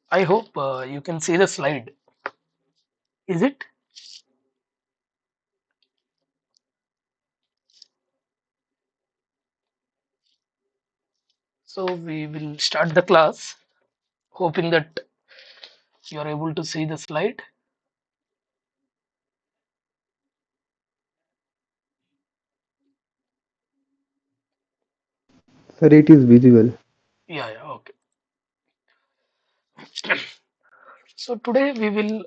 I hope you can see the slide. Is it? So we will start the class, hoping that you are able to see the slide. Sir, it is visible. Yeah, yeah, okay. So today we will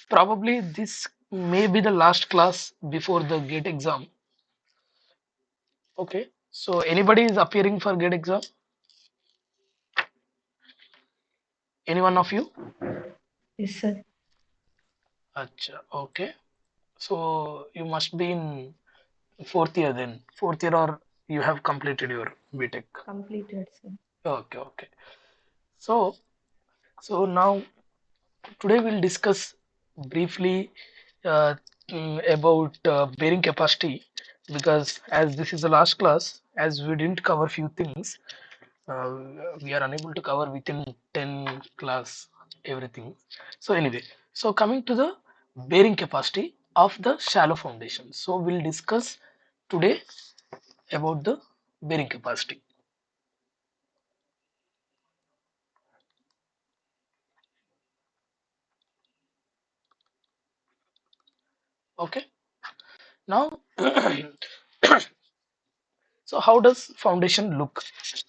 probably this may be the last class before the gate exam. Okay. So anybody is appearing for gate exam? Any one of you? Yes, sir. Acha, okay. So you must be in fourth year then. Fourth year or you have completed your BTech. Completed, sir. Okay, okay. So now today we'll discuss briefly uh, about bearing capacity, because as this is the last class, as we didn't cover few things, uh, we are unable to cover within 10 class everything. So anyway, so coming to the bearing capacity of the shallow foundation, so we'll discuss today about the bearing capacity. Okay, now so how does foundation look?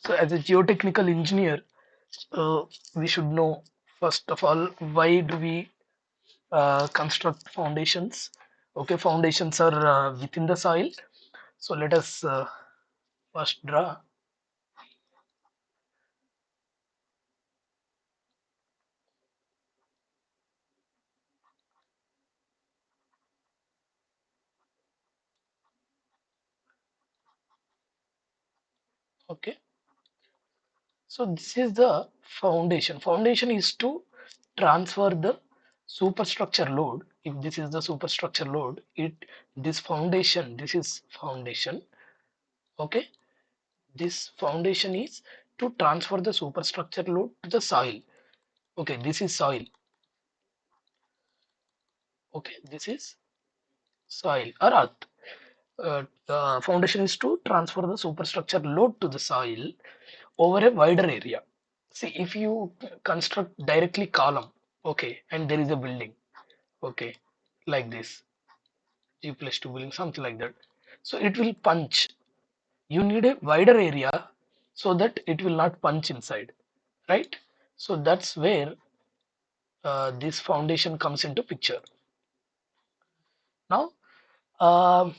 So as a geotechnical engineer, uh, we should know first of all why do we construct foundations. Okay, foundations are within the soil. So let us first draw. Okay, so this is the foundation. Foundation is to transfer the superstructure load. If this is the superstructure load, it this foundation, this is foundation. Okay, this foundation is to transfer the superstructure load to the soil. Okay, this is soil. Okay, this is soil or earth. The foundation is to transfer the superstructure load to the soil over a wider area. See, if you construct directly column, okay, and there is a building, okay, like this, G plus 2 building, something like that. So it will punch. You need a wider area so that it will not punch inside, right? So that's where this foundation comes into picture. Now, um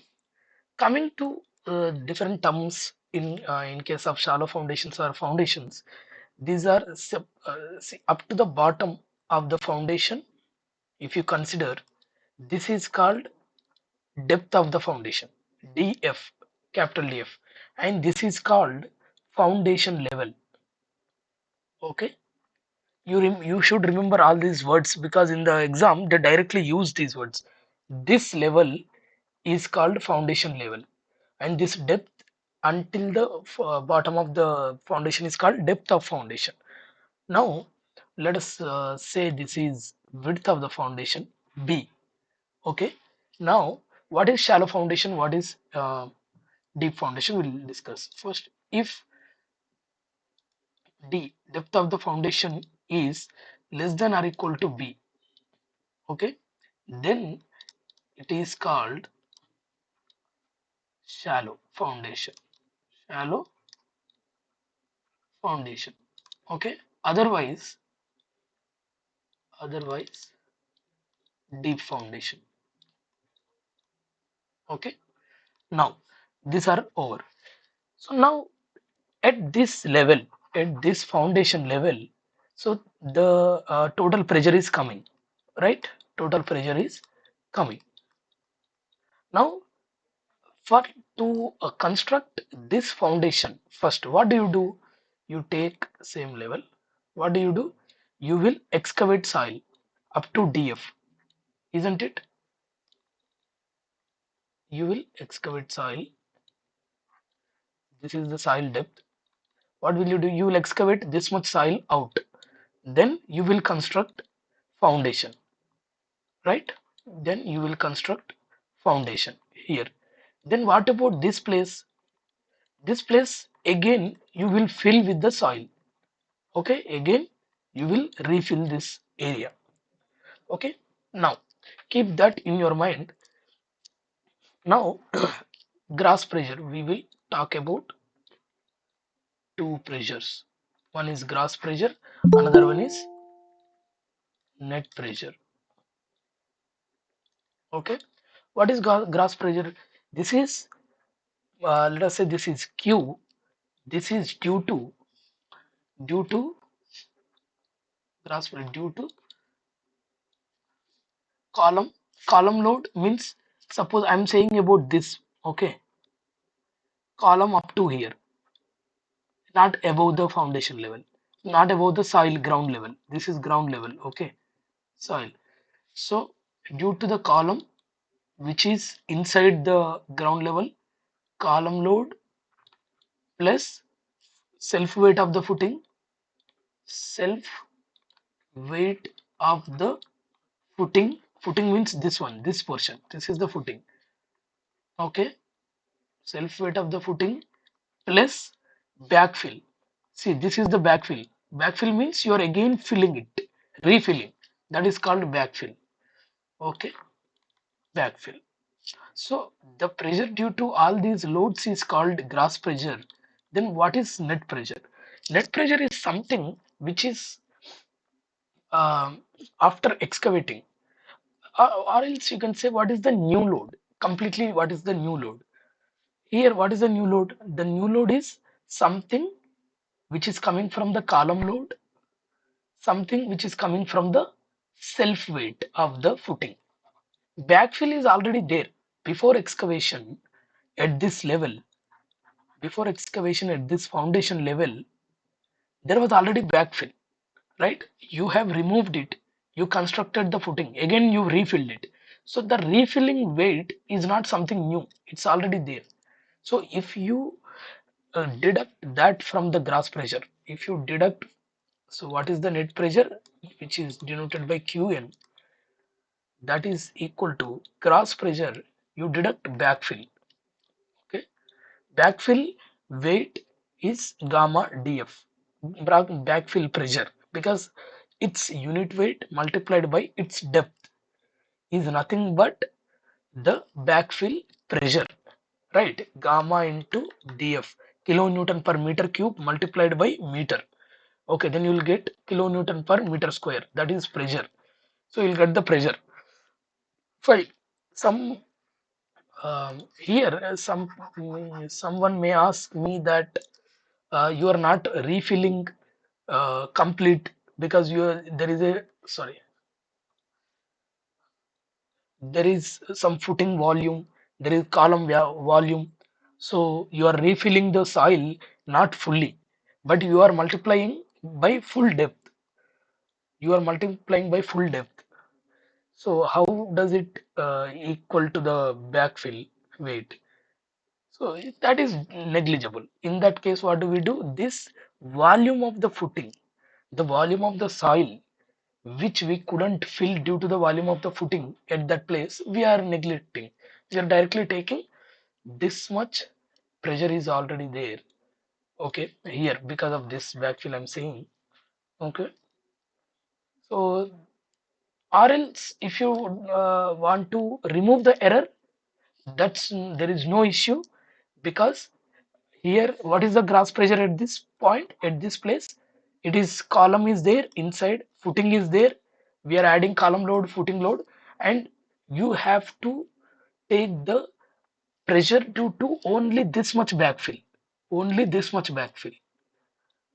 coming to different terms in case of shallow foundations or foundations, these are see, up to the bottom of the foundation. If you consider, this is called depth of the foundation, df, capital df, and this is called foundation level. Okay, you should remember all these words because in the exam they directly use these words. This level is called foundation level, and this depth until the bottom of the foundation is called depth of foundation. Now let us say this is width of the foundation, b. Okay, now what is shallow foundation, what is deep foundation, we'll discuss first. If d, depth of the foundation, is less than or equal to b, okay, then it is called shallow foundation. Shallow foundation. Okay, otherwise deep foundation. Okay, now these are over. So now at this level, at this foundation level, so the total pressure is coming, right? Total pressure is coming. Now for to construct this foundation, first what do? You take same level. What do? You will excavate soil up to df, isn't it? You will excavate soil. This is the soil depth. What will you do? You will excavate this much soil out. Then you will construct foundation, right? Then you will construct foundation here. Then what about this place? This place again you will fill with the soil. Okay, again you will refill this area. Okay, now keep that in your mind. Now grass pressure, we will talk about two pressures. One is grass pressure, another one is net pressure. Okay, what is grass pressure? This is let us say this is Q. This is due to grass pressure due to column. Column load means, suppose I'm saying about this. Okay, column up to here, not above the foundation level, not above the soil ground level. This is ground level. Okay, soil. So due to the column which is inside the ground level, column load plus self weight of the footing, self weight of the footing means this one, this portion, this is the footing. Okay, self weight of the footing plus backfill. See, this is the backfill. Backfill means you are again filling it, refilling. That is called backfill. Okay, backfill. So the pressure due to all these loads is called gross pressure. Then what is net pressure? Net pressure is something which is after excavating, or else you can say what is the new load. Completely, what is the new load? Here, what is the new load? The new load is something which is coming from the column load, something which is coming from the self weight of the footing. Backfill is already there before excavation at this level. Before excavation at this foundation level, there was already backfill, right? You have removed it, you constructed the footing, again you refilled it. So the refilling weight is not something new, it's already there. So if you deduct that from the gross pressure, if you deduct, so what is the net pressure, which is denoted by Qn, that is equal to gross pressure, you deduct backfill. Okay, backfill weight is gamma df, backfill pressure, because its unit weight multiplied by its depth is nothing but the backfill pressure, right? Gamma into df, kilonewton per meter cube multiplied by meter. Okay, then you will get kilonewton per meter square, that is pressure. So you'll get the pressure. Fine. Some here someone may ask me that you are not refilling complete, because you are, there is a, sorry, there is some footing volume, there is column volume, so you are refilling the soil not fully, but you are multiplying by full depth, you are multiplying by full depth. So how does it equal to the backfill weight? So that is negligible. In that case, what do we do? This volume of the footing, the volume of the soil, which we couldn't fill due to the volume of the footing at that place, we are neglecting. We are directly taking this much pressure is already there. Okay, here because of this backfill, I'm saying. Okay, so or else if you want to remove the error, that's there is no issue, because here what is the gross pressure at this point, at this place? It is column is there inside, footing is there, we are adding column load, footing load, and you have to take the pressure due to only this much backfill, only this much backfill.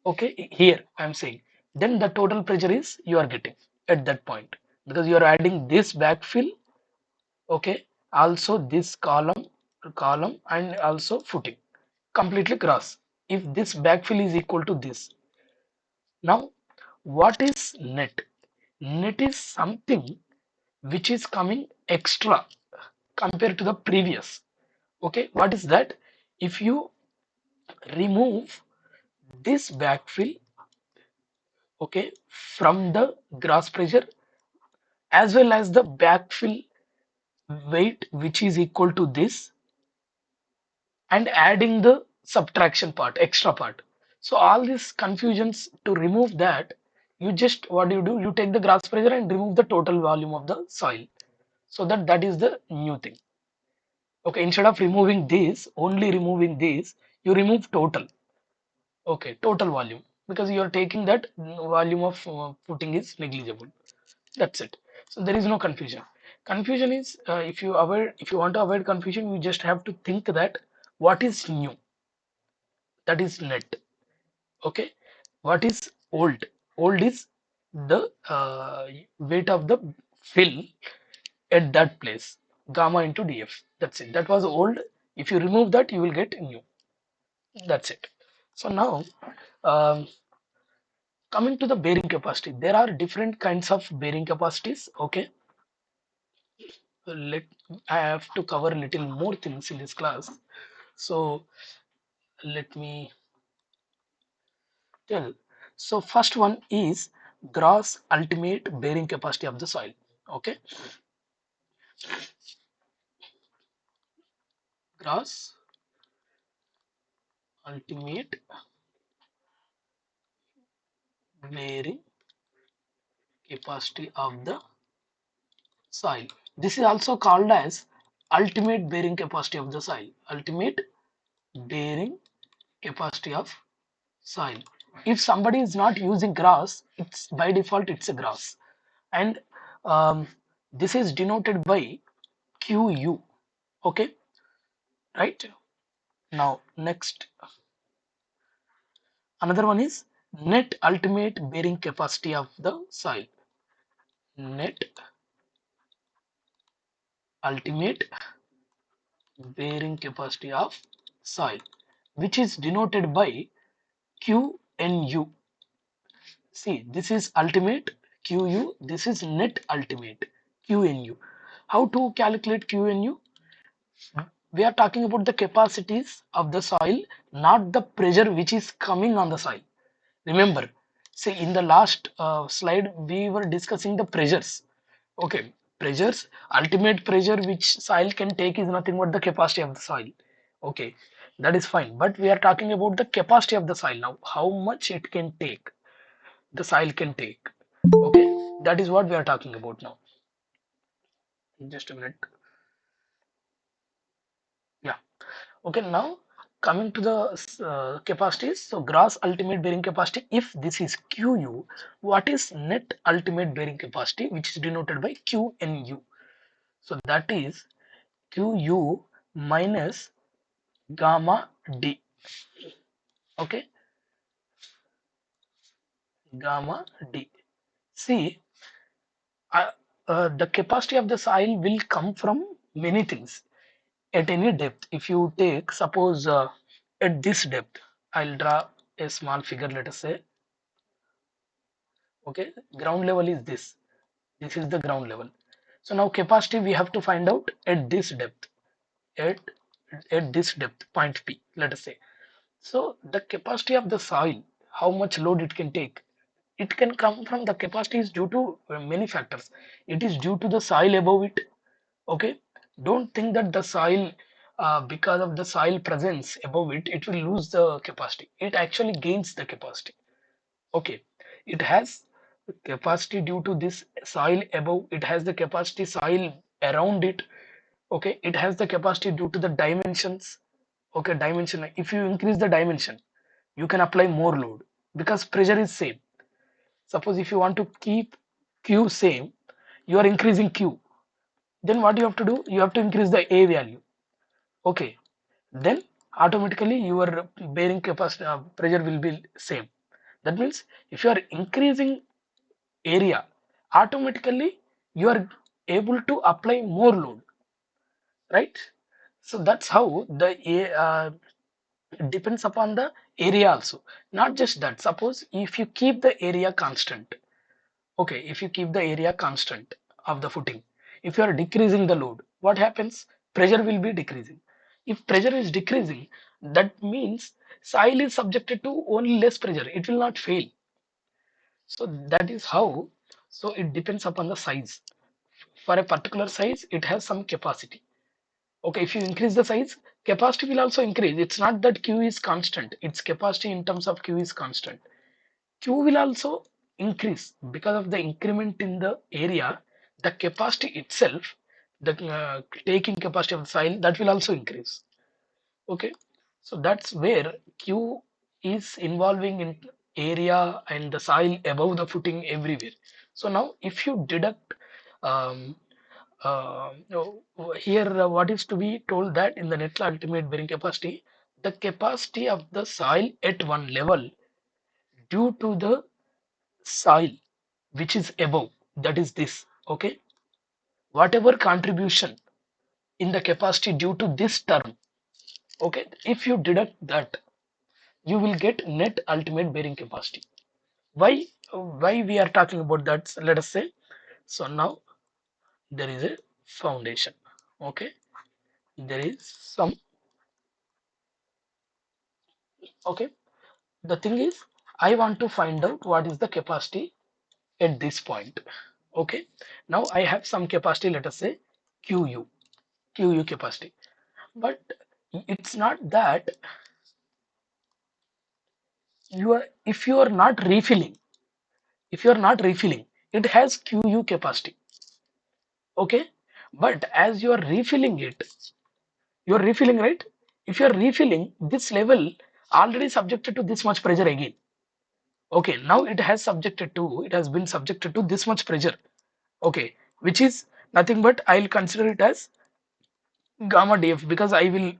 Okay, here I'm saying, then the total pressure is you are getting at that point, because you are adding this backfill. Okay, also this column and also footing, completely cross. If this backfill is equal to this, now what is net? Net is something which is coming extra compared to the previous. Okay, what is that? If you remove this backfill, okay, from the gross pressure as well as the backfill weight, which is equal to this, and adding the subtraction part, extra part. So all these confusions, to remove that, you just, what do, you take the gross pressure and remove the total volume of the soil. So that is the new thing. Okay, instead of removing this, only removing this, you remove total. Okay, total volume, because you are taking that volume of putting is negligible. That's it. So there is no confusion. Confusion is, if you want to avoid confusion, you just have to think that what is new, that is net. Okay, what is old? Old is the weight of the fill at that place, gamma into df. That's it. That was old. If you remove that, you will get new. That's it. So now, um, coming to the bearing capacity, there are different kinds of bearing capacities. Okay, let I have to cover a little more things in this class. So let me tell. So first one is gross ultimate bearing capacity of the soil. Okay, gross ultimate bearing capacity of the soil. This is also called as ultimate bearing capacity of the soil. Ultimate bearing capacity of soil. If somebody is not using grass, it's by default it's a grass, and um, this is denoted by QU. Okay, right? Now next, another one is net ultimate bearing capacity of the soil. Net ultimate bearing capacity of soil, which is denoted by QNU. See, this is ultimate QU, this is net ultimate QNU. How to calculate QNU? We are talking about the capacities of the soil, not the pressure which is coming on the soil. Remember, see, in the last slide we were discussing the pressures. Okay, pressures, ultimate pressure which soil can take is nothing but the capacity of the soil. Okay, that is fine, but we are talking about the capacity of the soil now, how much it can take, the soil can take. Okay, that is what we are talking about now. Just a minute. Yeah. Okay, now coming to the capacities. So gross ultimate bearing capacity, if this is QU, what is net ultimate bearing capacity, which is denoted by QNU? So that is QU minus gamma D. Okay, gamma D. See, uh, the capacity of the soil will come from many things at any depth. If you take, suppose, at this depth, I'll draw a small figure, let us say. Okay, ground level is this is the ground level. So now capacity we have to find out at this depth, at this depth, point P, let us say. So the capacity of the soil, how much load it can take, it can come from, the capacity is due to many factors. It is due to the soil above it. Okay, don't think that the soil, because of the soil presence above it, it will lose the capacity. It actually gains the capacity. Okay, it has capacity due to this soil above, it has the capacity soil around it. Okay, it has the capacity due to the dimensions. Okay, dimension, if you increase the dimension, you can apply more load, because pressure is same. Suppose if you want to keep Q same, you are increasing Q, then what you have to do, you have to increase the A value. Okay, then automatically your bearing capacity, pressure will be same. That means if you are increasing area, automatically you are able to apply more load, right? So that's how the depends upon the area also. Not just that, suppose if you keep the area constant. Okay, if you keep the area constant of the footing, if you are decreasing the load, what happens? Pressure will be decreasing. If pressure is decreasing, that means soil is subjected to only less pressure, it will not fail. So that is how. So it depends upon the size. For a particular size, it has some capacity. Okay, if you increase the size, capacity will also increase. It's not that Q is constant. Its capacity in terms of Q is constant. Q will also increase because of the increment in the area. The capacity itself, the taking capacity of the soil, that will also increase. Okay, so that's where Q is involving in area and the soil above the footing everywhere. So now if you deduct um, here what is to be told that in the net ultimate bearing capacity, the capacity of the soil at one level due to the soil which is above, that is this. Okay, whatever contribution in the capacity due to this term, okay, if you deduct that, you will get net ultimate bearing capacity. Why we are talking about that? Let us say, so now there is a foundation. Okay, there is some. Okay, the thing is, I want to find out what is the capacity at this point. Okay, now I have some capacity, let us say qu capacity, but it's not that you are, if you are not refilling, if you are not refilling, it has qu capacity. Okay, but as you are refilling it, you are refilling, right? If you are refilling, this level already subjected to this much pressure again. Okay, now it has been subjected to this much pressure. Okay, which is nothing but I'll consider it as gamma df, because I will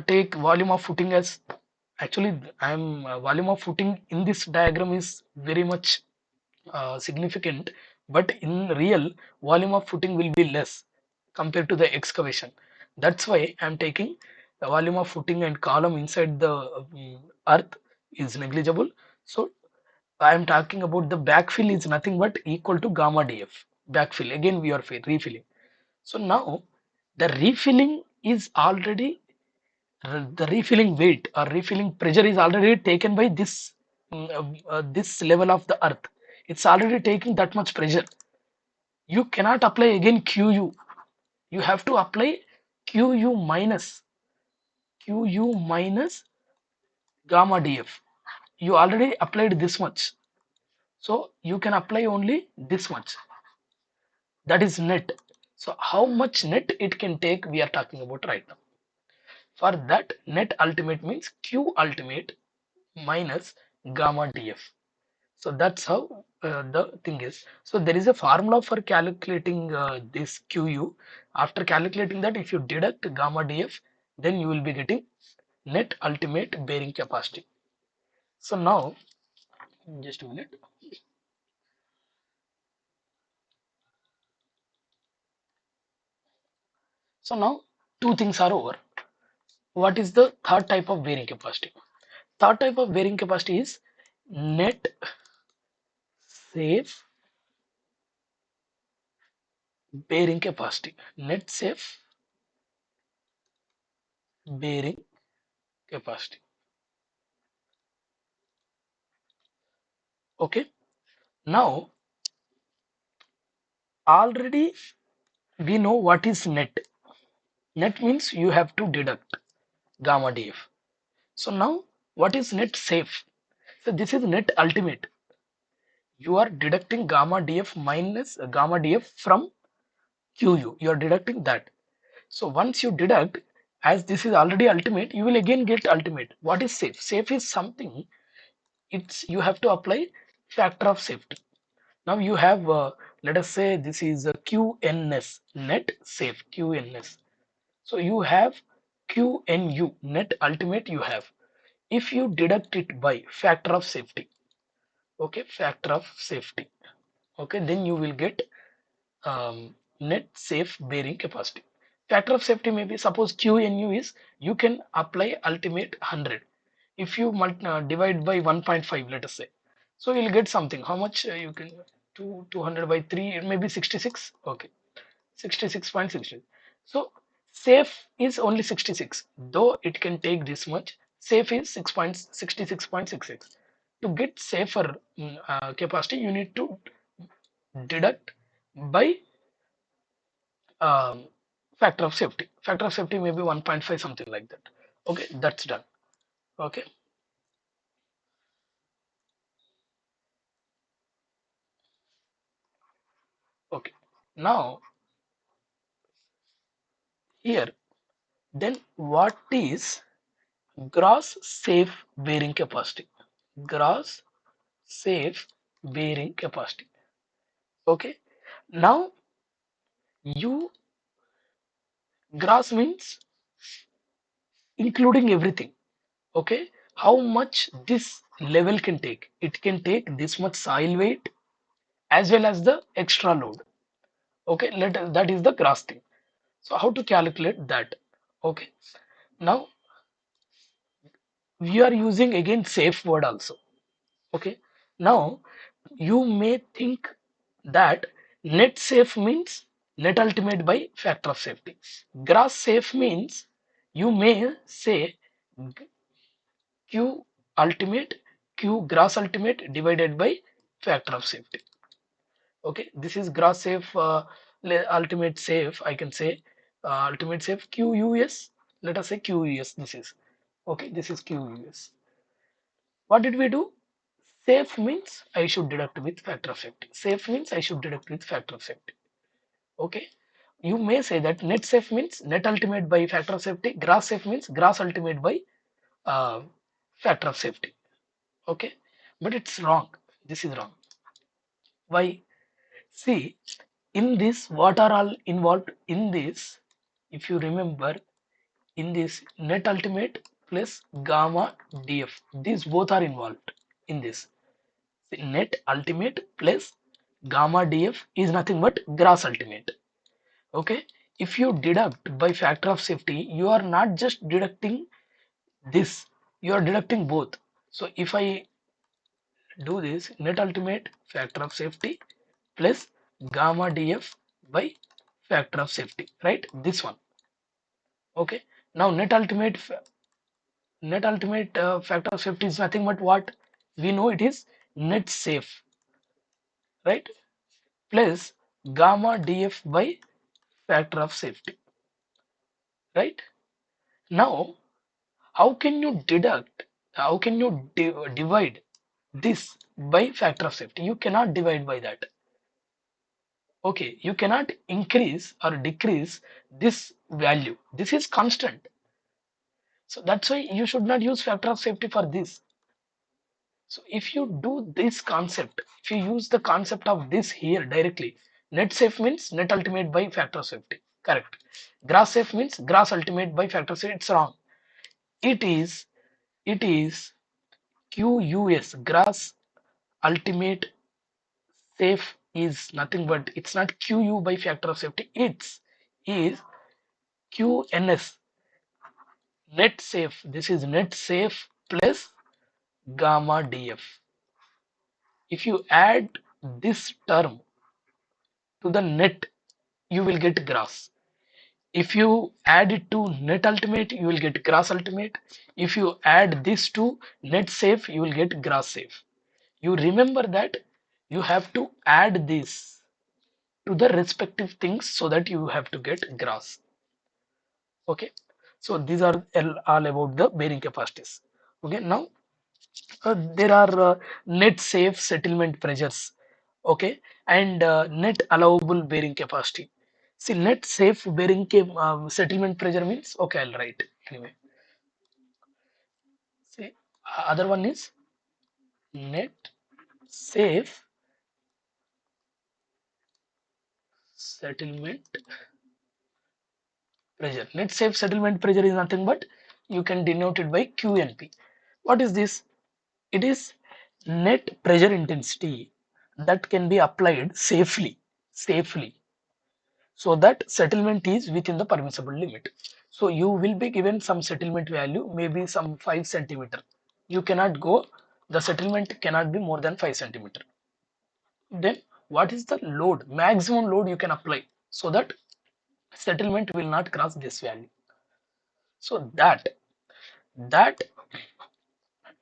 take volume of footing as, actually I'm volume of footing in this diagram is very much significant, but in real volume of footing will be less compared to the excavation. That's why I'm taking the volume of footing and column inside the earth is negligible. So I am talking about the backfill is nothing but equal to gamma df. Backfill, again we are refilling. So now the refilling is already, the refilling weight or refilling pressure is already taken by this this level of the earth. It's already taking that much pressure. You cannot apply again qu. You have to apply qu minus gamma df. You already applied this much, so you can apply only this much. That is net. So how much net it can take, we are talking about right now. For that, net ultimate means q ultimate minus gamma df. So that's how the thing is. So there is a formula for calculating this qu. After calculating that, if you deduct gamma df, then you will be getting net ultimate bearing capacity. So now, just a minute. So now two things are over. What is the third type of bearing capacity? Third type of bearing capacity is net safe bearing capacity. Net safe bearing capacity. Okay. Now already we know what is net. Net means you have to deduct gamma df. So now what is net safe? So this is net ultimate. You are deducting gamma df minus gamma df from qu. You are deducting that. So once you deduct, as this is already ultimate, you will again get ultimate. What is safe? Safe is something, it's you have to apply factor of safety. Now you have let us say this is a qns, net safe qns. So you have qnu, net ultimate you have. If you deduct it by factor of safety, okay, factor of safety, okay, then you will get net safe bearing capacity. Factor of safety may be, suppose qnu is, you can apply ultimate 100. If you divide by 1.5, let us say, so you'll get something. How much you can, 200 by 3, it may be 66. Okay, 66.60. So safe is only 66, though it can take this much. Safe is 6.66.66. to get safer capacity, you need to deduct by um, factor of safety. Factor of safety may be 1.5, something like that. Okay, that's done. Okay, okay. Now here, then what is gross safe bearing capacity? Gross safe bearing capacity. Okay. Now you gross means including everything. Okay. How much this level can take? It can take this much soil weight as well as the extra load. Okay. That is the gross thing. So how to calculate that? Okay. Now we are using again safe word also. Okay. Now you may think that net safe means net ultimate by factor of safety. Gross safe means you may say Q ultimate, Q gross ultimate divided by factor of safety. Okay, this is gross safe, ultimate safe. I can say ultimate safe QUS. Let us say QUS. This is okay. This is QUS. What did we do? Safe means I should deduct with factor of safety. Safe means I should deduct with factor of safety. Okay. You may say that net safe means net ultimate by factor of safety. Gross safe means gross ultimate by uh, factor of safety. Okay. But it's wrong. This is wrong. Why? See, in this, what are all involved in this? If you remember, in this net ultimate plus gamma df, these both are involved in this. Net ultimate plus gamma df is nothing but gross ultimate. Okay, if you deduct by factor of safety, you are not just deducting this, you are deducting both. So if I do this, net ultimate factor of safety plus gamma df by factor of safety, right? This one. Okay, now net ultimate factor of safety is nothing but what we know, it is net safe, right? Plus gamma df by factor of safety, right? Now how can you deduct, how can you divide this by factor of safety? You cannot divide by that. Okay, you cannot increase or decrease this value. This is constant. So that's why you should not use factor of safety for this. So if you do this concept, if you use the concept of this here directly, net safe means net ultimate by factor of safety. Correct. Gross safe means gross ultimate by factor of safety. It's wrong. It is QUS, gross ultimate safe is nothing but, it's not QU by factor of safety. It's is QNS, net safe. This is net safe plus gamma DF. If you add this term to the net, you will get gross. If you add it to net ultimate, you will get gross ultimate. If you add this to net safe, you will get gross safe. You remember that you have to add this to the respective things so that you have to get gross. Okay, so these are all about the bearing capacities. Okay, now there are net safe settlement pressures. Okay, and net allowable bearing capacity. See, net safe bearing settlement pressure means, okay, I'll write anyway. See, other one is net safe settlement pressure. Net safe settlement pressure is nothing but, you can denote it by QNP. What is this? It is net pressure intensity that can be applied safely, so that settlement is within the permissible limit. So you will be given some settlement value, maybe some 5 centimeter. You cannot go, the settlement cannot be more than 5 centimeter. Then what is the load, maximum load you can apply so that settlement will not cross this value? So that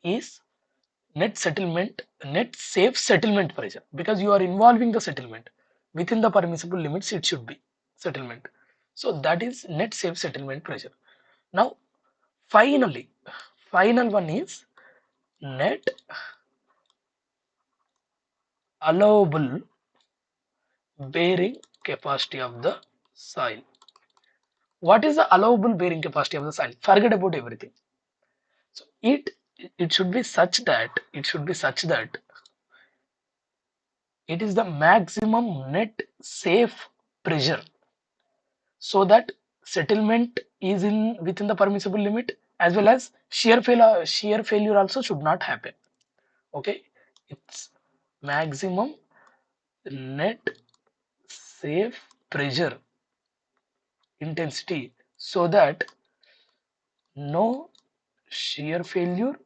is net safe settlement pressure, because you are involving the settlement within the permissible limits, it should be settlement. So that is net safe settlement pressure. Now finally, final one is net allowable bearing capacity of the soil. What is the allowable bearing capacity of the soil? Forget about everything. So it should be such that it is the maximum net safe pressure, so that settlement is in within the permissible limit, as well as shear failure also should not happen. Okay, it's maximum net safe pressure intensity, so that no shear failure,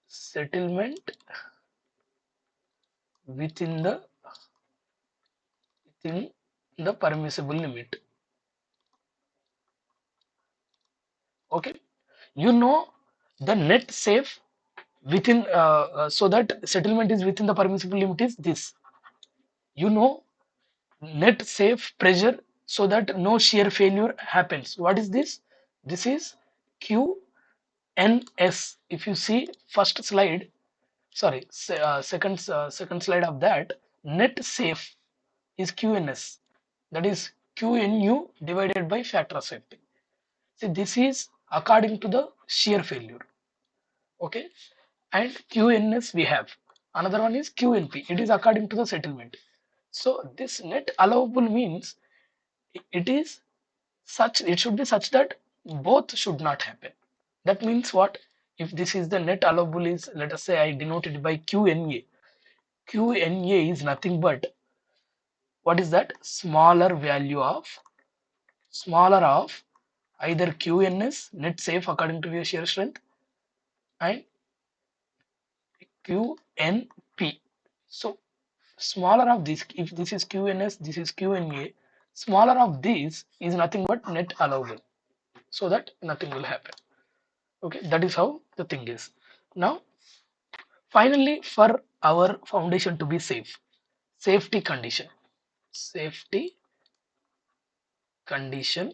settlement within the within the permissible limit. Okay, you know the net safe within so that settlement is within the permissible limit is this. You know net safe pressure, so that no shear failure happens. What is this? This is QNS. If you see first slide, sorry, second slide of that, net safe is QNS. That is QNU divided by factor of safety. See, this is according to the shear failure. Okay, and QNS we have. Another one is QNP. It is according to the settlement. So this net allowable means it is such, it should be such that both should not happen. That means what? If this is the net allowable is, let us say I denote it by QNA. QNA is nothing but, what is that? Smaller of either QNS, net safe according to your shear strength, and QNP. So smaller of this, if this is QNS, this is QNA, smaller of these is nothing but net allowable, so that nothing will happen. Okay, that is how the thing is. Now finally, for our foundation to be safe, safety condition, safety condition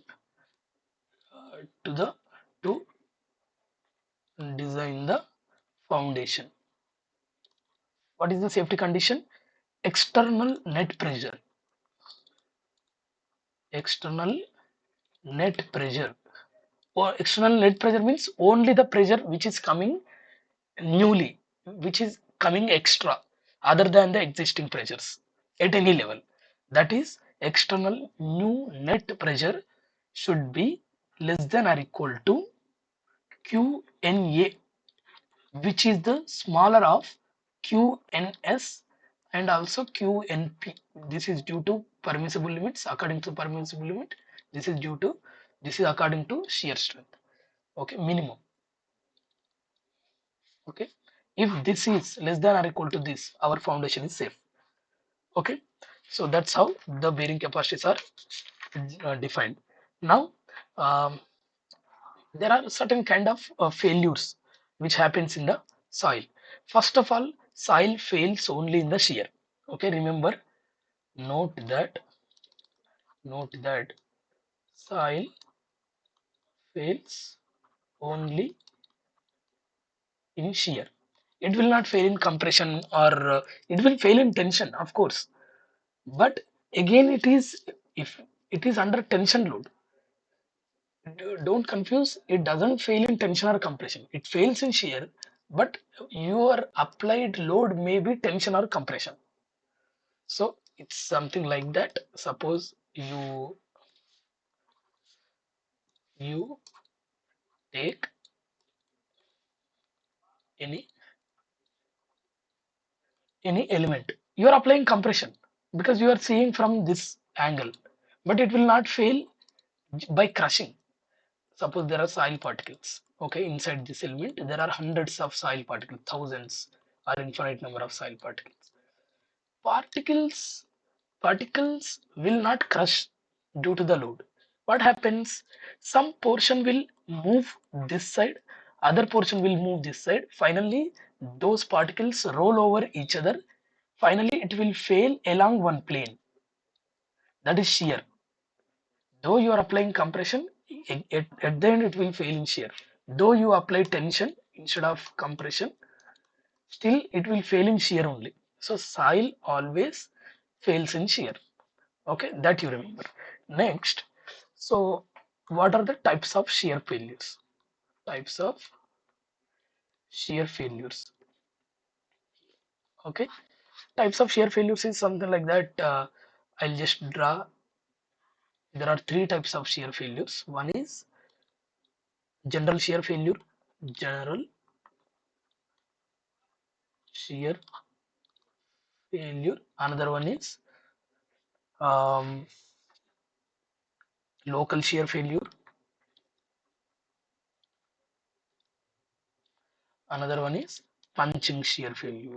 to the to design the foundation. What is the safety condition? External net pressure. External net pressure, or external net pressure means only the pressure which is coming newly, which is coming extra other than the existing pressures at any level. That is, external new net pressure should be less than or equal to QNA, which is the smaller of QNS and also QNP. This is due to permissible limits. According to permissible limit, this is due to, this is according to shear strength. Okay, minimum. Okay, if this is less than or equal to this, our foundation is safe. Okay, so that's how the bearing capacities are defined. Now there are certain kind of failures which happens in the soil. First of all, soil fails only in the shear. Okay, remember, note that soil fails only in shear. It will not fail in compression, or it will fail in tension, of course, but again it is, if it is under tension load, don't confuse, it doesn't fail in tension or compression, it fails in shear, but your applied load may be tension or compression. So it's something like that. Suppose you take any element, you are applying compression because you are seeing from this angle, but it will not fail by crushing. Suppose there are soil particles. Okay, inside this element there are hundreds of soil particles, thousands or infinite number of soil particles. Particles will not crush due to the load. What happens? Some portion will move this side, other portion will move this side. Finally, those particles roll over each other. Finally, it will fail along one plane. That is shear. Though you are applying compression, at the end it will fail in shear. Though you apply tension instead of compression, still it will fail in shear only. So soil always fails in shear. Okay, that you remember. Next, so what are the types of shear failures? Types of shear failures. Okay, types of shear failures is something like that. I'll just draw. There are three types of shear failures. One is general shear failure. General shear failure. Another one is um, local shear failure. Another one is punching shear failure.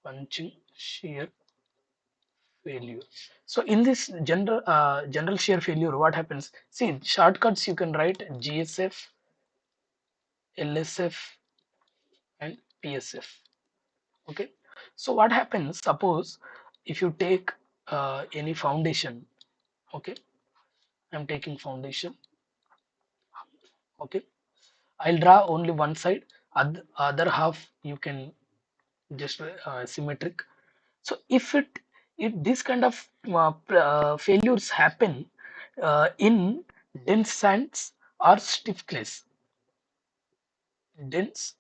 Punching shear failure. So in this general shear failure, what happens? See, shortcuts you can write GSF, LSF, and PSF. Okay. So what happens? Suppose if you take any foundation. Okay, I'm taking foundation. Okay, I'll draw only one side. Other half you can just symmetric. So if this kind of failures happen in dense sands or stiff clays, dense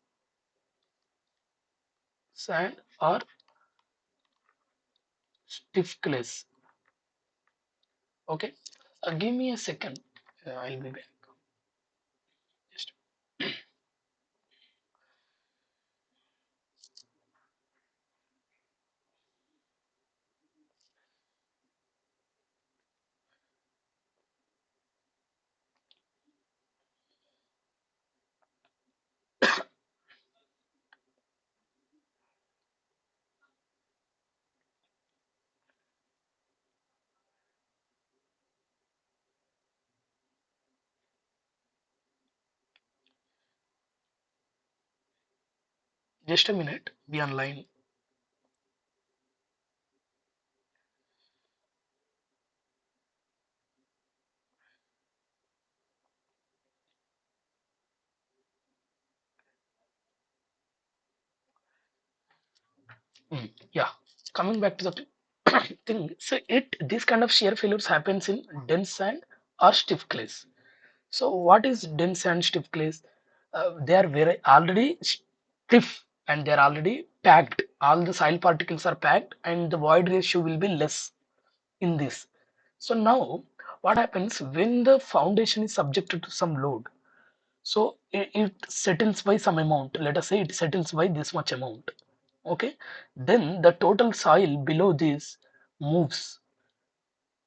sand or stiff clays. Okay, give me a second. I'll be back. Just, just a minute. Be online. Yeah. Coming back to the thing. So this kind of shear failures happens in dense sand or stiff clays. So what is dense and stiff clays? They are very already stiff and they are already packed. All the soil particles are packed and the void ratio will be less in this. So now what happens when the foundation is subjected to some load? So it settles by some amount. Let us say it settles by this much amount. Okay. Then the total soil below this moves.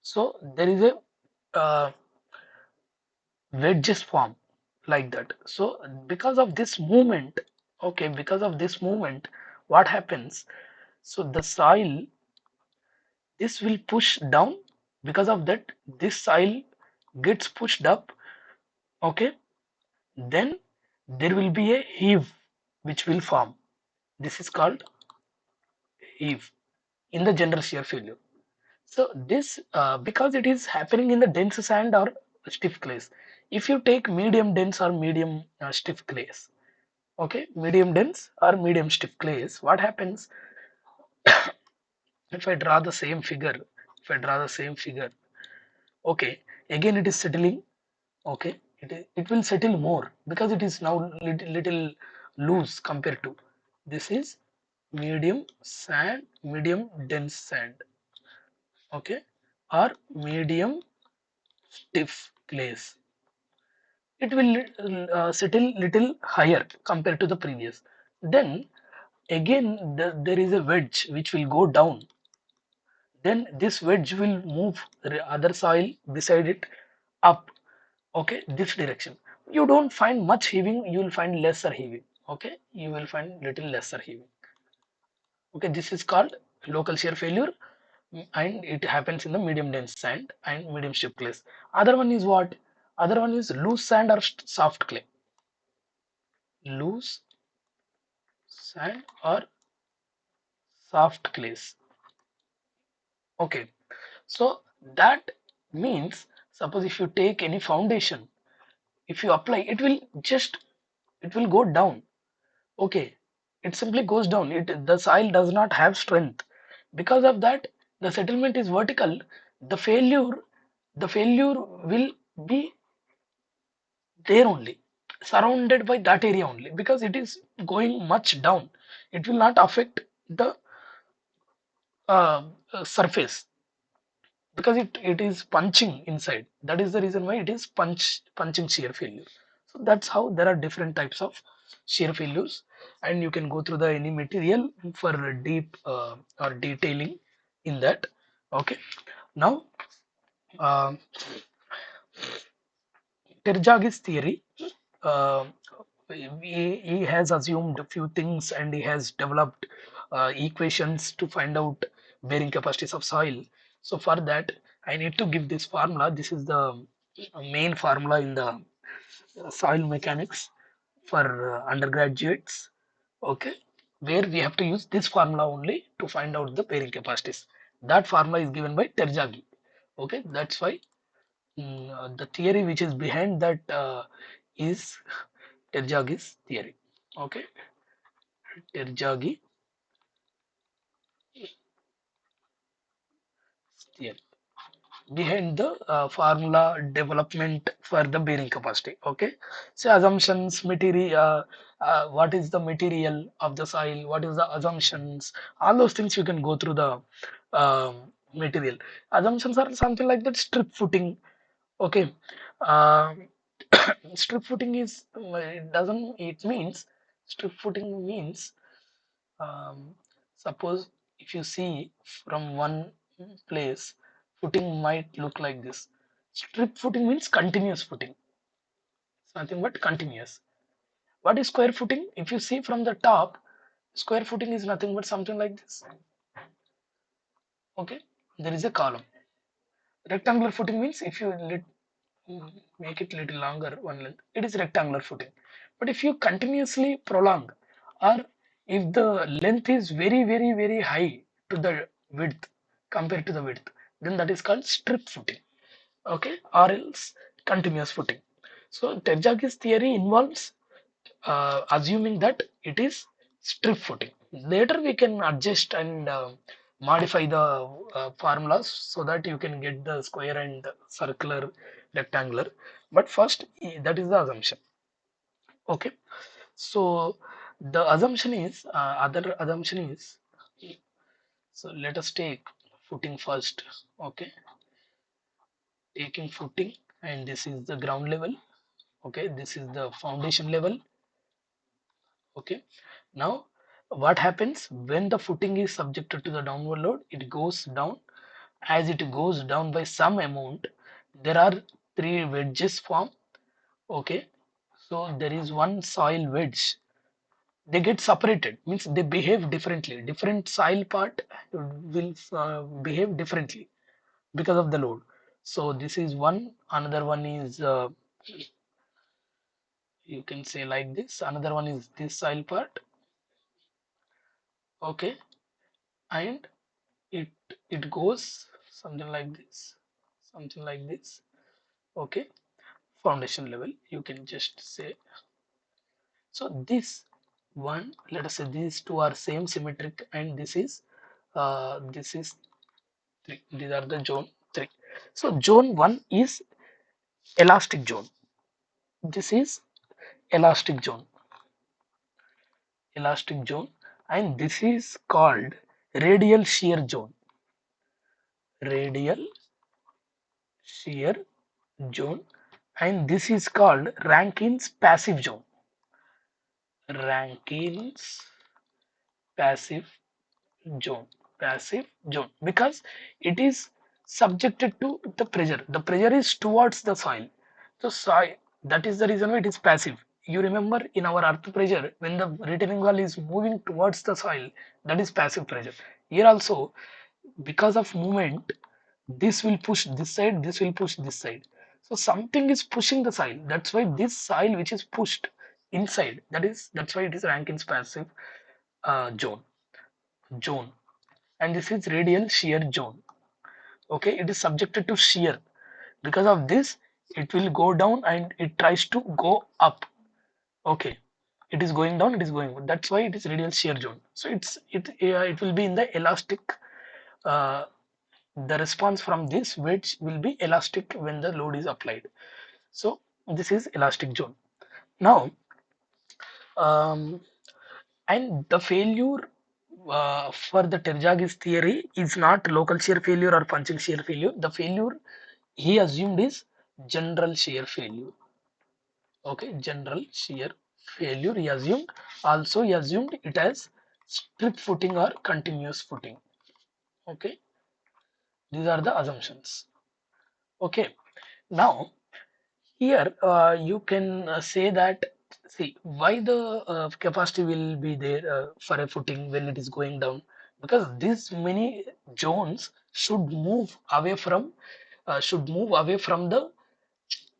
So there is a wedges form like that. So because of this movement, okay, because of this movement, what happens? So the soil, this will push down. Because of that, this soil gets pushed up. Okay, then there will be a heave which will form. This is called heave in the general shear failure. So this because it is happening in the dense sand or stiff clays. If you take medium dense or medium stiff clays, okay, medium dense or medium stiff clays, what happens if I draw the same figure? If I draw the same figure, okay, again it is settling. Okay, it will settle more because it is now little loose compared to this is medium sand, medium dense sand. Okay, or medium stiff clays, it will settle little higher compared to the previous. Then again there is a wedge which will go down. Then this wedge will move the other soil beside it up. Okay, this direction. You don't find much heaving, you will find lesser heaving. Okay, you will find little lesser heaving. Okay, this is called local shear failure, and it happens in the medium dense sand and medium stiff clays. Other one is what? Other one is loose sand or soft clay. Loose sand or soft clays. Okay, so that means suppose if you take any foundation, if you apply, it will go down. Okay, it simply goes down. The soil does not have strength. Because of that, the settlement is vertical. The failure, the failure will be there only, surrounded by that area only, because it is going much down. It will not affect the uh, surface, because it is punching inside. That is the reason why it is punching shear failure. So that's how there are different types of shear failures, and you can go through the any material for deep or detailing in that. Okay, now uh, Terjagi's theory, uh, he has assumed a few things, and he has developed equations to find out bearing capacities of soil. So for that, I need to give this formula. This is the main formula in the soil mechanics for undergraduates. Okay, where we have to use this formula only to find out the bearing capacities. That formula is given by Terjagi. Okay, that's why the theory which is behind that is Terjagi's theory. Okay, Terjagi theory behind the formula development for the bearing capacity. Okay, so assumptions, material, what is the material of the soil, what is the assumptions, all those things you can go through the material. Assumptions are something like that: strip footing. Okay, um, strip footing is, it doesn't, it means, strip footing means, um, suppose if you see from one place, footing might look like this. Strip footing means continuous footing. It's nothing but continuous. What is square footing? If you see from the top, square footing is nothing but something like this. Okay, there is a column. Rectangular footing means, if you make it little longer one length, it is rectangular footing. But if you continuously prolong, or if the length is very high to the width, compared to the width, then that is called strip footing. Okay, or else continuous footing. So Terjagi's theory involves assuming that it is strip footing. Later we can adjust and modify the formulas so that you can get the square and circular, rectangular. But first, that is the assumption. Okay, so the assumption is, other assumption is, so let us take footing first. Okay, taking footing, and this is the ground level. Okay, this is the foundation level. Okay, now what happens when the footing is subjected to the downward load? It goes down. As it goes down by some amount, there are three wedges form. Okay, so there is one soil wedge. They get separated, means they behave differently. Different soil part will behave differently because of the load. So this is one. Another one is, you can say like this. Another one is this soil part. Okay, and it it goes something like this, something like this. Okay, foundation level, you can just say. So this one, let us say these two are same symmetric, and this is three. These are the zone three. So zone one is elastic zone. This is elastic zone, elastic zone, and this is called radial shear zone. Radial shear zone, and this is called Rankine's passive zone. Rankine's passive zone. Passive zone, because it is subjected to the pressure. The pressure is towards the soil. So soil, that is the reason why it is passive. You remember in our earth pressure, when the retaining wall is moving towards the soil, that is passive pressure. Here also, because of movement, this will push this side, this will push this side. So something is pushing the soil. That's why this soil which is pushed inside, that's why it is Rankin's passive zone, and this is radial shear zone. Okay, it is subjected to shear. Because of this, it will go down and it tries to go up. Okay, it is going down, it is going up. That's why it is radial shear zone. So it will be in the elastic. Uh, the response from this wedge will be elastic when the load is applied. So this is elastic zone. Now, um, and the failure for the Terjagi's theory is not local shear failure or punching shear failure. The failure he assumed is general shear failure. Okay, general shear failure he assumed. Also, he assumed it as strip footing or continuous footing. Okay, these are the assumptions. Okay, now here you can say that, see why the capacity will be there for a footing when it is going down, because these many zones should move away from the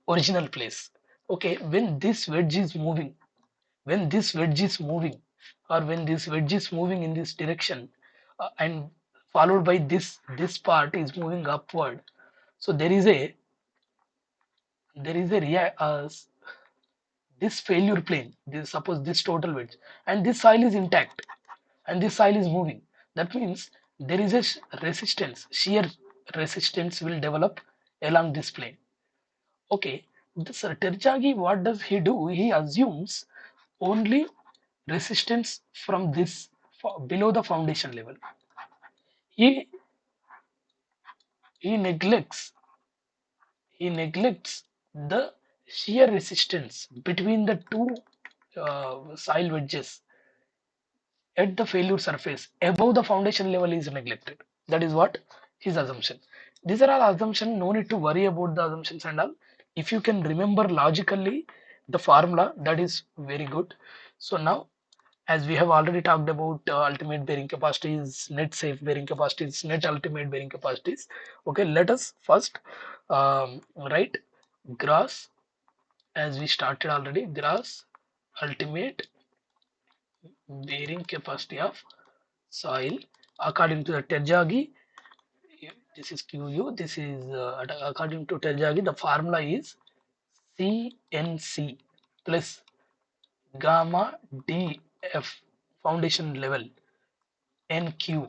original place. Okay, when this wedge is moving, when this wedge is moving or when this wedge is moving in this direction, and followed by this part is moving upward, so there is a this failure plane, this suppose this total wedge, and this soil is intact and this soil is moving, that means there is a resistance, shear resistance will develop along this plane. Okay, this Terjagi, what does he do? He assumes only resistance from this below the foundation level. He he neglects he neglects the shear resistance between the two soil wedges at the failure surface above the foundation level is neglected. That is what his assumption. These are all assumptions, no need to worry about the assumptions and all. If you can remember logically the formula, that is very good. So now, as we have already talked about ultimate bearing capacities, net safe bearing capacities, net ultimate bearing capacities. Okay, let us first write gross, as we started already, gross ultimate bearing capacity of soil according to the Terjagi. This is QU. This is according to Terjagi. The formula is CNC plus gamma DF foundation level NQ.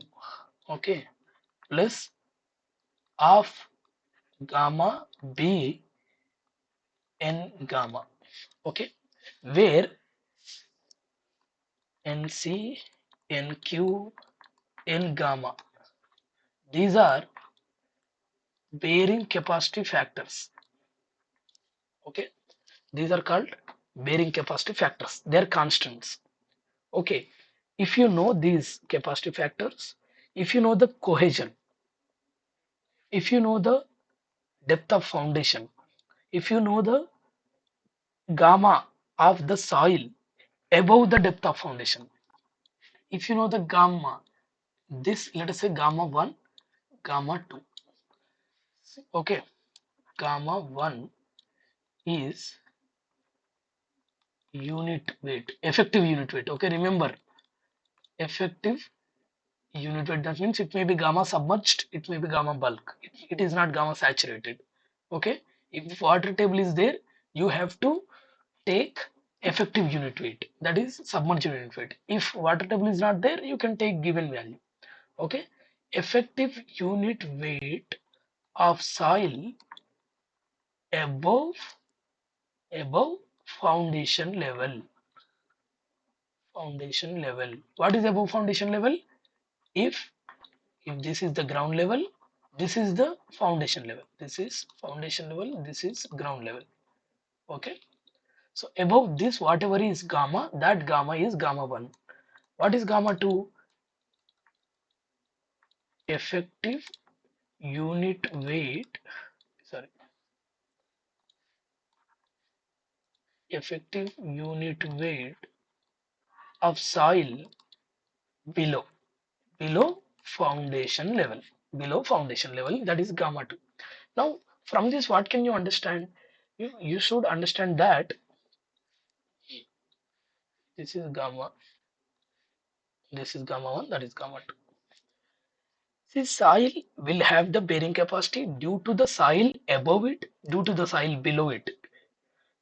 Okay, plus of gamma B N gamma. Okay, where NC NQ N gamma, these are bearing capacity factors. Okay, these are called bearing capacity factors. They are constants. Okay, if you know these capacity factors, if you know the cohesion, if you know the depth of foundation, if you know the gamma of the soil above the depth of foundation, if you know the gamma, this let us say gamma 1, gamma 2. Okay, gamma 1 is unit weight, effective unit weight. Okay, remember, effective unit weight, that means it may be gamma submerged, it may be gamma bulk, it is not gamma saturated. Okay, if water table is there, you have to take effective unit weight, that is submerged unit weight. If water table is not there, you can take given value. Okay, effective unit weight of soil above above foundation level. Foundation level, what is above foundation level? If if this is the ground level, this is the foundation level, this is foundation level, this is ground level. Okay, so above this whatever is gamma, that gamma is gamma 1. What is gamma 2? Effective unit weight, sorry, effective unit weight of soil below below foundation level, below foundation level, that is gamma 2. Now from this, what can you understand? You should understand that this is gamma, this is gamma 1, that is gamma 2. See, soil will have the bearing capacity due to the soil above it, due to the soil below it.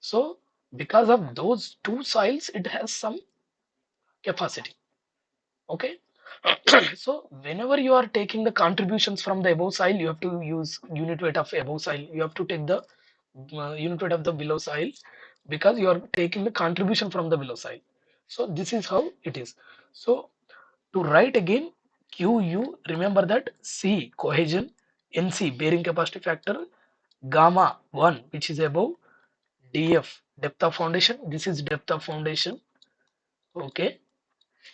So, because of those two soils, it has some capacity. Okay. So, whenever you are taking the contributions from the above soil, you have to use unit weight of above soil. You have to take the unit weight of the below soil because you are taking the contribution from the below soil. So, this is how it is. So, to write again, QU, remember that C cohesion, NC bearing capacity factor, gamma 1 which is above, DF depth of foundation, this is depth of foundation, okay,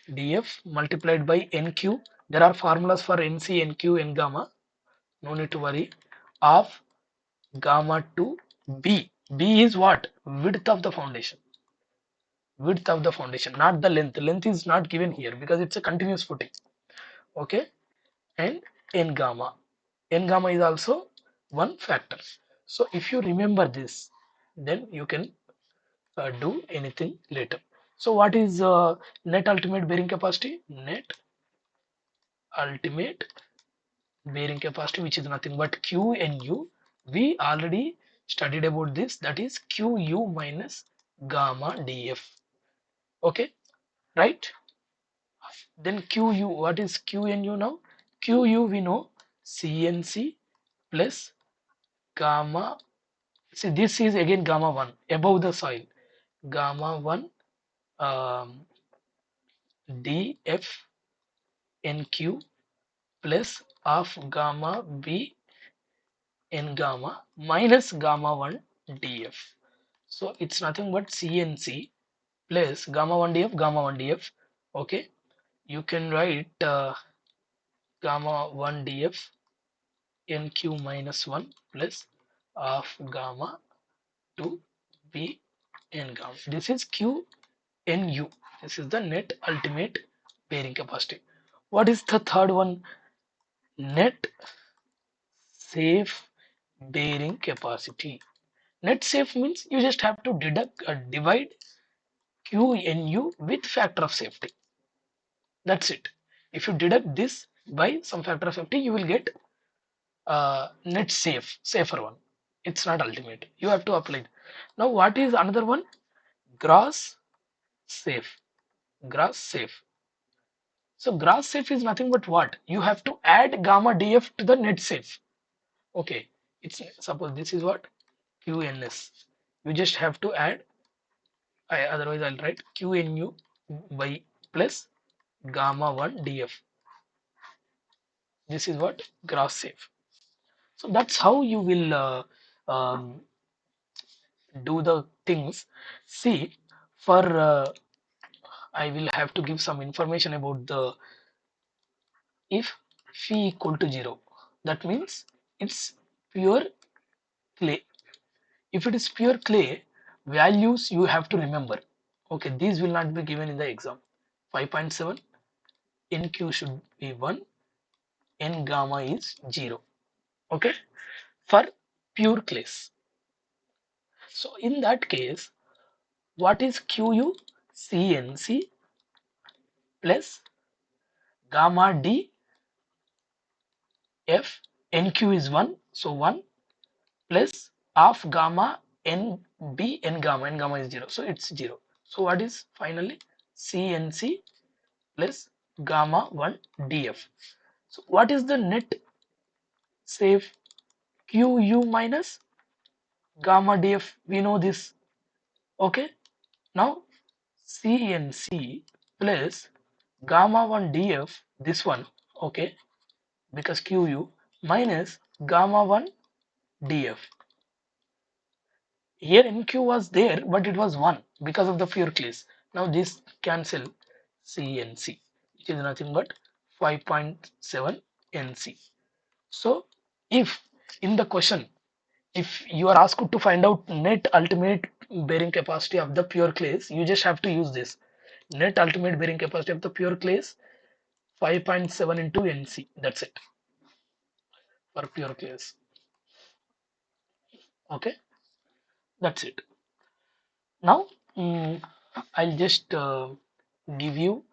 DF multiplied by NQ. There are formulas for NC, NQ, N gamma, no need to worry, of gamma to B. B is what? Width of the foundation. Width of the foundation, not the length. Length is not given here because it's a continuous footing. Okay, and N gamma. N gamma is also one factor. So if you remember this, then you can do anything later. So what is net ultimate bearing capacity? Net ultimate bearing capacity, which is nothing but QNU. We already studied about this. That is QU minus gamma DF. Okay, right? Then QU. What is QNU now? QU we know CNC plus gamma. See, this is again gamma 1 above the soil. Gamma 1 DF NQ plus of gamma B N gamma minus gamma 1 DF. So it's nothing but CNC plus gamma 1 DF, gamma 1 DF. Okay, you can write gamma 1 DF NQ minus 1 plus of gamma 2 B N gamma. This is QNU. This is the net ultimate bearing capacity. What is the third one? Net safe bearing capacity. Net safe means you just have to divide QNU with factor of safety. That's it. If you deduct this by some factor of safety, you will get net safer one. It's not ultimate. You have to apply. Now, what is another one? Gross safe. Gross safe. So, gross safe is nothing but what? You have to add gamma DF to the net safe. Okay. It's suppose this is what? QNS. You just have to add, otherwise I'll write QNU by plus gamma 1 DF. This is what? Gross safe. So that's how you will um, do the things. See, for I will have to give some information about the if phi equal to 0. That means it's pure clay. If it is pure clay, values you have to remember. Okay, these will not be given in the exam. 5.7 NQ should be 1, N gamma is 0. Okay, for pure clays. So in that case, what is QU? CNC plus gamma D F NQ is 1. So 1 plus of gamma NB N gamma is 0. So it's 0. So what is finally? CNC plus gamma 1 DF. So what is the net safe? QU minus gamma DF. We know this. Okay. Now CNC plus gamma 1 DF, this one, okay, because QU minus gamma 1 DF. Here NQ was there, but it was 1 because of the pure clays. Now this cancel CNC, which is nothing but 5.7 NC. So if in the question, if you are asked to find out net ultimate bearing capacity of the pure clays, you just have to use this. Net ultimate bearing capacity of the pure clays 5.7 into NC. That's it for pure clays. Okay, that's it. Now, I'll just give you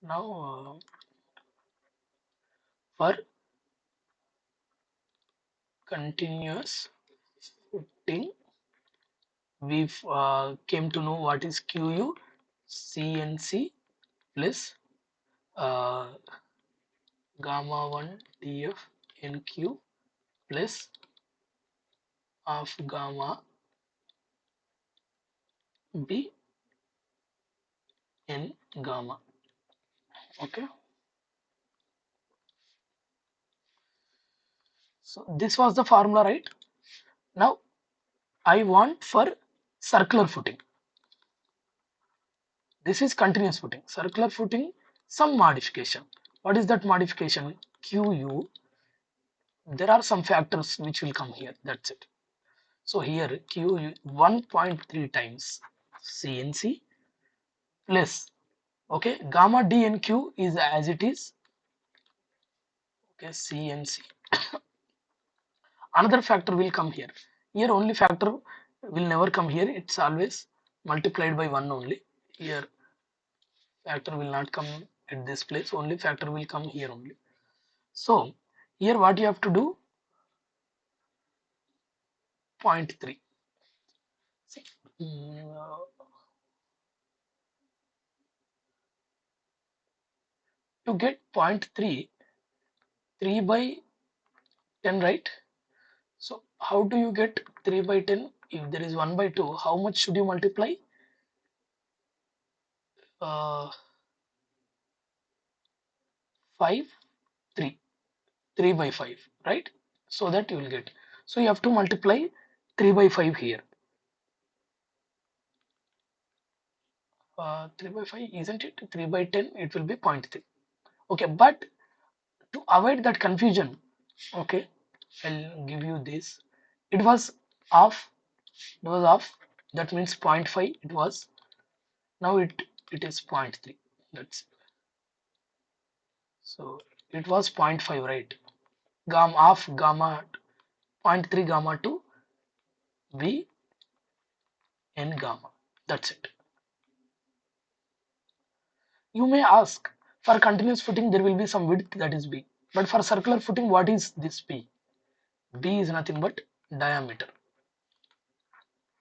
now for continuous footing, we've came to know what is QU, CNC plus uh, gamma 1 DF NQ plus of gamma B N gamma. Okay, so this was the formula, right? Now I want for circular footing. This is continuous footing. Circular footing, some modification. What is that modification? QU. There are some factors which will come here. That's it. So here QU 1.3 times CNC plus, okay, gamma D and Q is as it is. Okay, CNC. Another factor will come here. Here only factor will never come here. It's always multiplied by 1 only. Here factor will not come at this place. Only factor will come here only. So here what you have to do, zero point 0.3. See, to get zero point 0.3, 3 by 10, right? So how do you get 3 by 10? If there is 1 by 2, how much should you multiply? Uh, 5, 3, 3 by 5, right? So that you will get. So you have to multiply 3 by 5 here. 3 by 5, isn't it? 3 by 10, it will be 0.3. Okay, but to avoid that confusion, okay, I'll give you this. It was off. It was off. That means 0.5. It was. Now it is 0.3. That's so it was zero point 0.5, right? Gamma of gamma zero point 0.3 gamma to V n gamma. That's it. You may ask, for continuous footing there will be some width, that is B. But for circular footing, what is this B? B is nothing but diameter.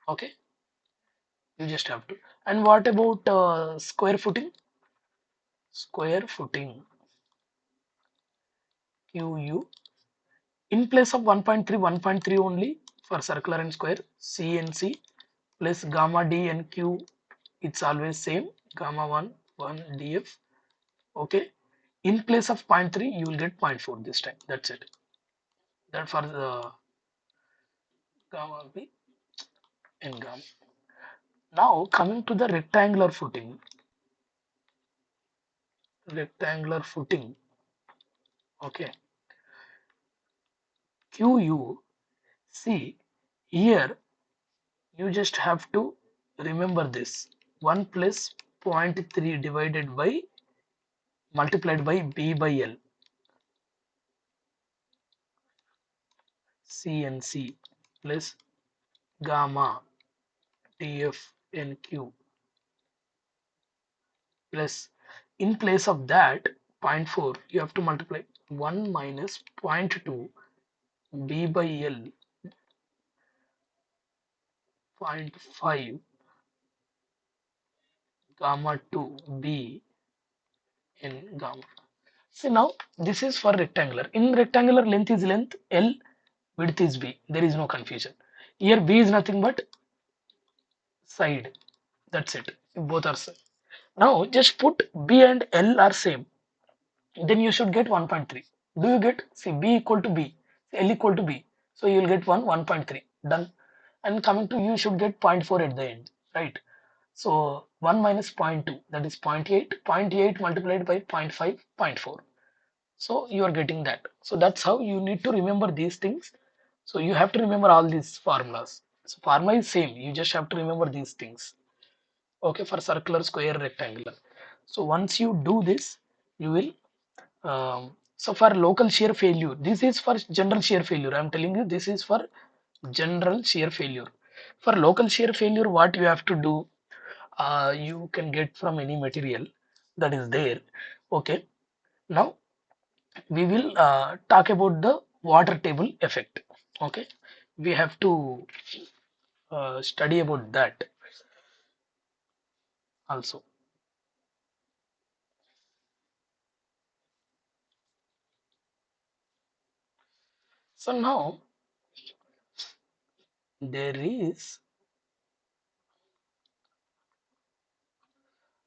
Okay, you just have to. And what about square footing? Square footing QU in place of 1.3, 1.3 only for circular and square. CNC plus gamma D and Q, it's always same, gamma 1 1 DF. Okay, in place of zero point 0.3 you will get zero point 0.4 this time. That's it. That for the gamma B and gamma. Now coming to the rectangular footing. Rectangular footing. Okay, QU. See here, you just have to remember this. 1 plus zero point 0.3 divided by multiplied by B by L. CNC plus gamma TF NQ plus, in place of that zero point 0.4 you have to multiply 1 minus zero point 0.2 B by L 0 point 0.5 gamma 2 B in gamma. So now this is for rectangular. In rectangular, length is length, L, width is B. There is no confusion. Here B is nothing but side. That's it. Both are same. Now just put B and L are same. Then you should get 1.3. Do you get? See, B equal to B, L equal to B. So you will get 1.3. Done. And coming to, you should get zero point 0.4 at the end, right? So 1 minus zero point 0.2, that is 0.8. 0.8 multiplied by 0.5, 0.4. So you are getting that. So that's how you need to remember these things. So you have to remember all these formulas. So formula is same. You just have to remember these things. Okay, for circular, square, rectangular. So once you do this, you will so for local shear failure, this is for general shear failure. I am telling you, this is for general shear failure. For local shear failure, what you have to do, you can get from any material that is there. Okay. Now we will talk about the water table effect. Okay. We have to study about that also. So now there is,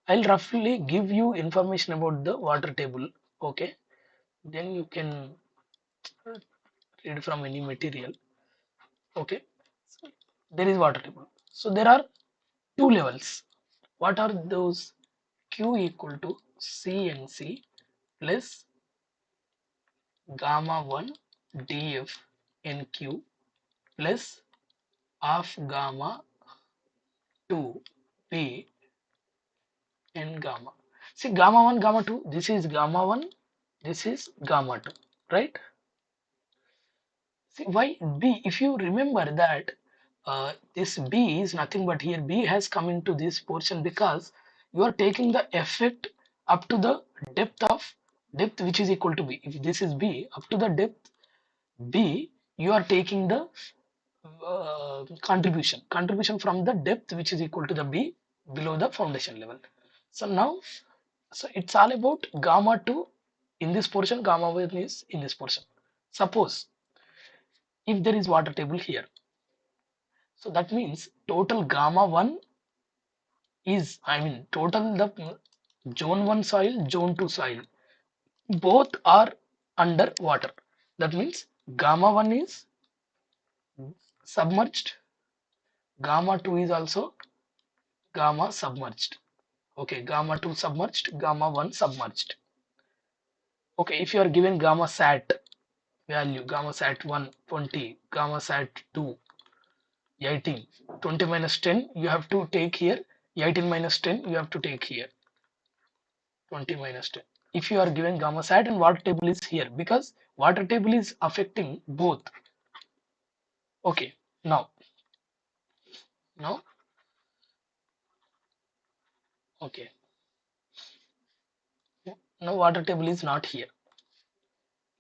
I'll roughly give you information about the water table. Okay. Then you can read from any material. Okay. So there is water table. So there are two levels. What are those? Q equal to CNC plus gamma 1 df NQ plus half gamma 2 P n gamma. See, gamma 1, gamma 2, this is gamma 1, this is gamma 2, right? See, why B? If you remember that this B is nothing but here B has come into this portion because you are taking the effect up to the depth of depth which is equal to B. If this is B, up to the depth B, you are taking the contribution from the depth which is equal to the B below the foundation level. So now, so it's all about gamma 2 in this portion, gamma 1 is in this portion. Suppose if there is water table here, so that means total gamma 1 is, I mean total the zone 1 soil, zone 2 soil, both are under water. That means gamma 1 is submerged, gamma 2 is also gamma submerged. Okay, gamma 2 submerged, gamma 1 submerged. Okay, if you are given gamma sat value, gamma sat 1 20, gamma sat 2 18, 20 minus 10 you have to take here, 18 minus 10 you have to take here, 20 minus 10. If you are given gamma sat and water table is here, because water table is affecting both. Okay, now okay, now water table is not here.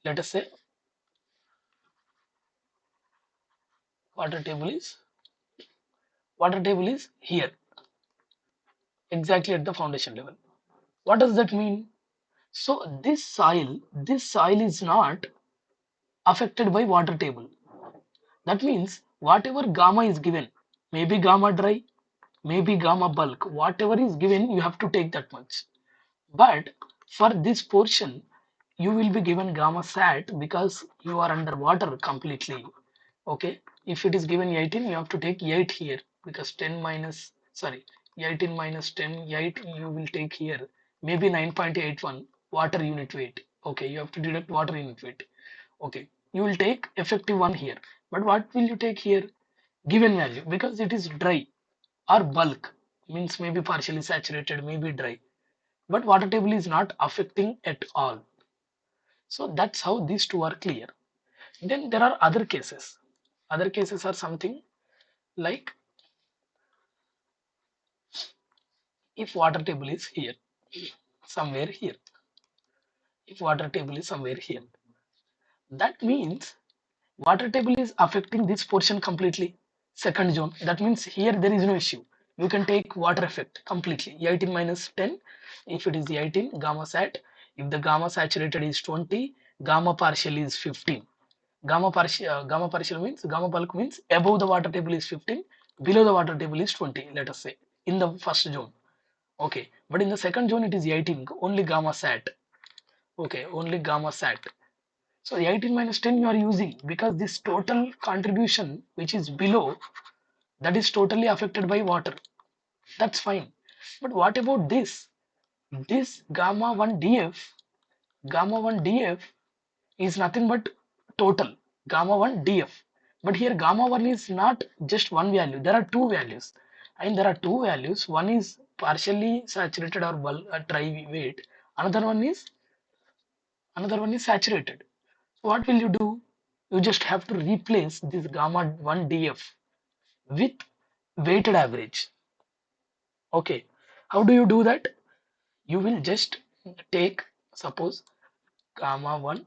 Let us say water table is here, exactly at the foundation level. What does that mean? So this soil is not affected by water table. That means whatever gamma is given, maybe gamma dry, maybe gamma bulk, whatever is given, you have to take that much. But for this portion, you will be given gamma sat because you are underwater completely. Okay, if it is given 18, you have to take 8 here because 10 minus, sorry, 18 minus 10, 8 you will take here, maybe 9.81 water unit weight. Okay, you have to deduct water unit weight. Okay, you will take effective one here, but what will you take here? Given value, because it is dry or bulk, means maybe partially saturated, maybe dry, but water table is not affecting at all. So that's how these two are clear. Then there are other cases. Other cases are something like if water table is here, somewhere here, if water table is somewhere here, that means water table is affecting this portion completely. Second zone, that means here there is no issue. You can take water effect completely. 18 minus 10, if it is 18 gamma sat, if the gamma saturated is 20, gamma partial is 15. Gamma partial means gamma bulk means above the water table is 15, below the water table is 20, let us say, in the first zone. Okay, but in the second zone it is 18, only gamma sat. Okay, only gamma sat. So 18 minus 10 you are using because this total contribution which is below, that is totally affected by water. That's fine. But what about this? This gamma 1 df, gamma 1 df is nothing but total gamma 1 df. But here gamma 1 is not just one value. There are two values. And there are two values. One is partially saturated or dry weight. Another one is saturated. What will you do? You just have to replace this gamma 1 DF with weighted average. Okay. How do you do that? You will just take, suppose, gamma 1,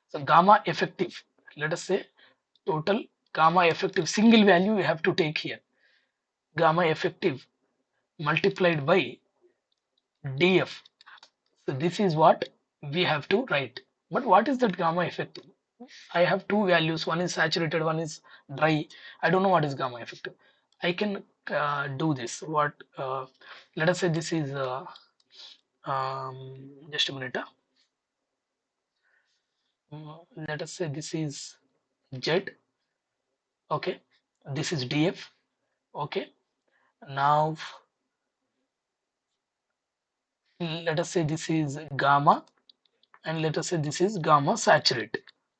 so gamma effective. Let us say total gamma effective single value you have to take here. Gamma effective multiplied by DF. So this is what we have to write. But what is that gamma effective? I have two values. One is saturated, one is dry. I don't know what is gamma effective. I can do this. What? Let us say this is just a minute. Let us say this is Z. Okay, this is DF. Okay, now let us say this is gamma, and let us say this is gamma saturate.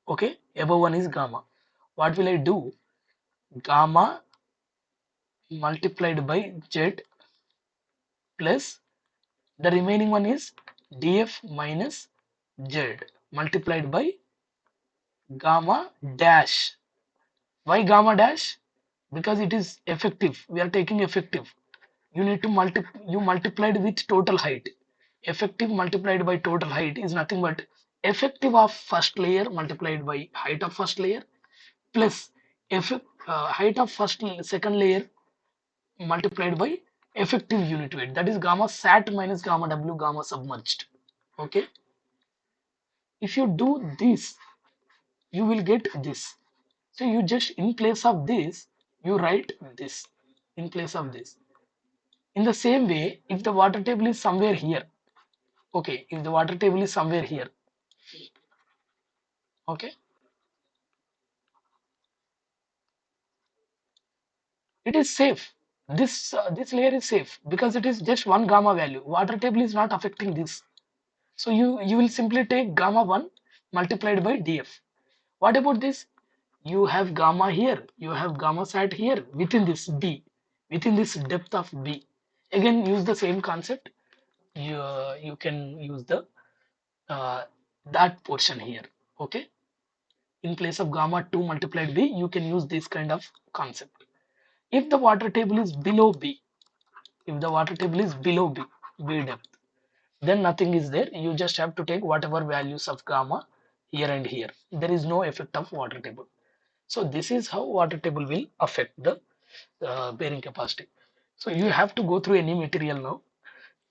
Okay, above one is gamma. What will I do? Gamma multiplied by Z plus the remaining one is df minus z multiplied by gamma dash. Why gamma dash? Because it is effective. We are taking effective. You need to multiplied with total height. Effective multiplied by total height is nothing but effective of first layer multiplied by height of first layer plus height of second layer multiplied by effective unit weight, that is gamma sat minus gamma w gamma submerged. Okay, if you do this you will get this. So you just in place of this you write this in place of this. In the same way, if the water table is somewhere here, okay, if the water table is somewhere here, okay, it is safe. This layer is safe because it is just one gamma value. Water table is not affecting this. So you will simply take gamma 1 multiplied by df. What about this? You have gamma here, you have gamma sat here within this b, within this depth of b. Again use the same concept. You can use the uh, that portion here. Okay, in place of gamma 2 multiplied b you can use this kind of concept. If the water table is below b, if the water table is below b depth, then nothing is there. You just have to take whatever values of gamma here and here. There is no effect of water table. So this is how water table will affect the bearing capacity. So you have to go through any material now.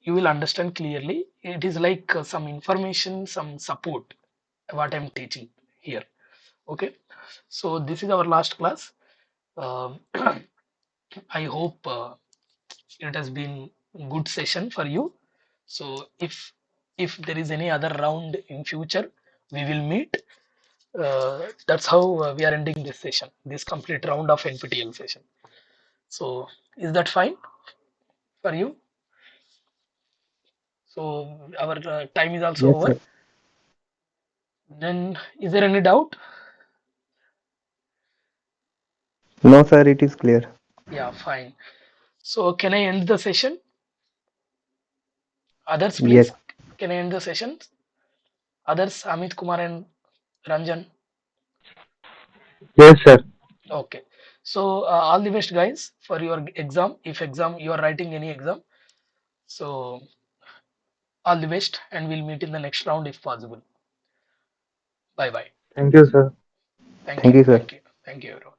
You will understand clearly. It is like some information, some support, what I'm teaching here. Okay. So this is our last class. Um, I hope it has been good session for you. So if there is any other round in future, we will meet. That's how we are ending this session, this complete round of NPTEL session. So is that fine for you? So our time is also Yes, over. sir. Then is there any doubt? No, sir, it is clear. Yeah, fine. So can I end the session? Others, Yes. please. Can I end the session? Others, Amit Kumar and Ranjan. Yes, sir. Okay. So all the best, guys, for your exam. If exam you are writing any exam, so all the best, and we'll meet in the next round if possible. Bye bye. Thank you, sir. Thank Thank you. you, sir. Thank you. Thank you, everyone.